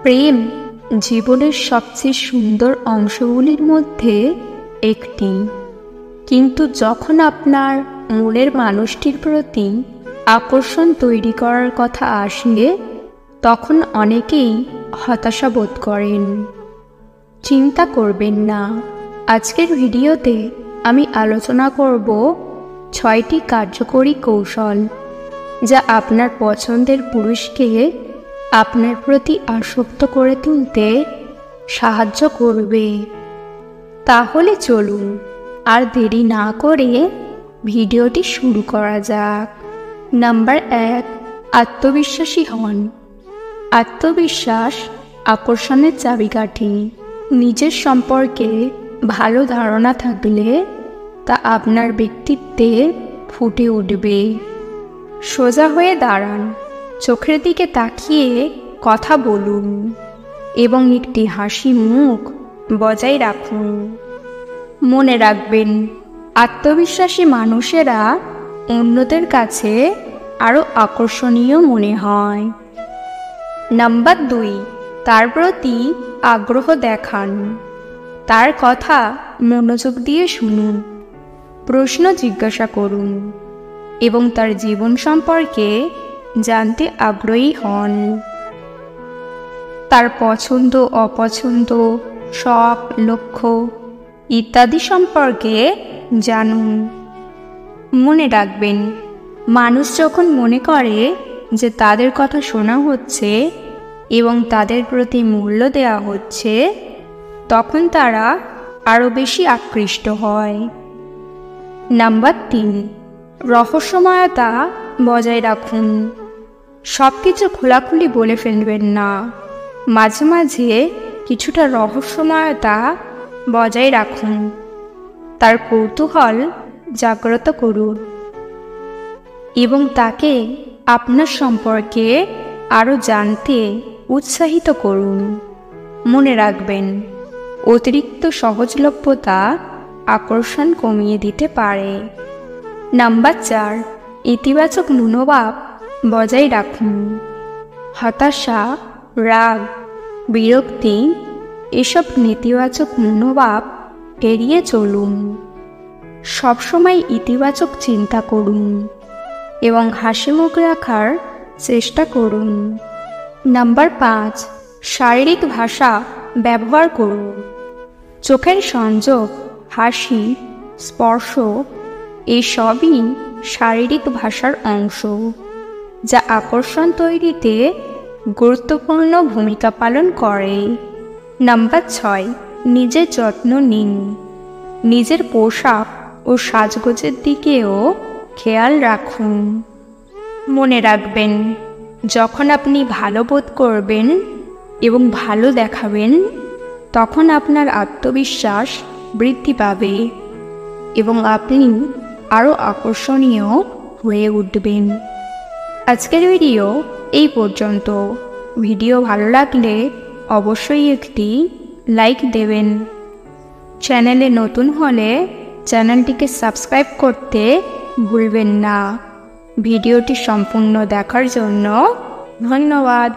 প্রেম জীবনের সবচেয়ে সুন্দর অংশগুলির মধ্যে একটি, কিন্তু যখন আপনার মনের মানুষটির প্রতি আকর্ষণ তৈরি করার কথা আসে তখন অনেকেই হতাশা বোধ করেন। চিন্তা করবেন না, আজকের ভিডিওতে আমি আলোচনা করব 6টি কার্যকরী কৌশল যা আপনার পছন্দের পুরুষকে আপনার প্রতি আসক্ত করে তুলতে সাহায্য করবে। তাহলে চলুন আর দেরি না করে ভিডিওটি শুরু করা যাক। নাম্বার 1, আত্মবিশ্বাসী হন। আত্মবিশ্বাস আকর্ষণের চাবিকাঠি। নিজের সম্পর্কে ভালো ধারণা থাকলে তা আপনার ব্যক্তিত্বে ফুটে উঠবে। সোজা হয়ে দাঁড়ান, চোখের দিকে তাকিয়ে কথা বলুন এবং একটি হাসি মুখ বজায় রাখুন। মনে রাখবেন, আত্মবিশ্বাসী মানুষেরা অন্যদের কাছে আরও আকর্ষণীয় মনে হয়। নাম্বার 2, তার প্রতি আগ্রহ দেখান। তার কথা মনোযোগ দিয়ে শুনুন, প্রশ্ন জিজ্ঞাসা করুন এবং তার জীবন সম্পর্কে জানতে আগ্রহী হন। তার পছন্দ অপছন্দ, শখ, লক্ষ্য ইত্যাদি সম্পর্কে জানুন। মনে রাখবেন, মানুষ যখন মনে করে যে তাদের কথা শোনা হচ্ছে এবং তাদের প্রতি মূল্য দেওয়া হচ্ছে তখন তারা আরও বেশি আকৃষ্ট হয়। নাম্বার 3, রহস্যময়তা বজায় রাখুন। সব কিছু খোলাখুলি বলে ফেলবেন না, মাঝে মাঝে কিছুটা রহস্যময়তা বজায় রাখুন। তার কৌতূহল জাগ্রত করুন এবং তাকে আপনার সম্পর্কে আরও জানতে উৎসাহিত করুন। মনে রাখবেন, অতিরিক্ত সহজলভ্যতা আকর্ষণ কমিয়ে দিতে পারে। নাম্বার 4, ইতিবাচক মনোভাব বজায় রাখুন। হতাশা, রাগ, বিরক্তি এসব নেতিবাচক মনোভাব এড়িয়ে চলুন। সবসময় ইতিবাচক চিন্তা করুন এবং হাসিমুখ রাখার চেষ্টা করুন। নাম্বার 5, শারীরিক ভাষা ব্যবহার করুন। চোখের সংযোগ, হাসি, স্পর্শ এসবই শারীরিক ভাষার অংশ যা আকর্ষণ তৈরিতে গুরুত্বপূর্ণ ভূমিকা পালন করে। নাম্বার 6, নিজের যত্ন নিন। নিজের পোশাক ও সাজগোজের দিকেও খেয়াল রাখুন। মনে রাখবেন, যখন আপনি ভালো বোধ করবেন এবং ভালো দেখাবেন তখন আপনার আত্মবিশ্বাস বৃদ্ধি পাবে এবং আপনি আরও আকর্ষণীয় হয়ে উঠবেন। আজকের ভিডিও এই পর্যন্ত। ভিডিও ভালো লাগলে অবশ্যই একটি লাইক দেবেন। চ্যানেলে নতুন হলে চ্যানেলটিকে সাবস্ক্রাইব করতে ভুলবেন না। ভিডিওটি সম্পূর্ণ দেখার জন্য ধন্যবাদ।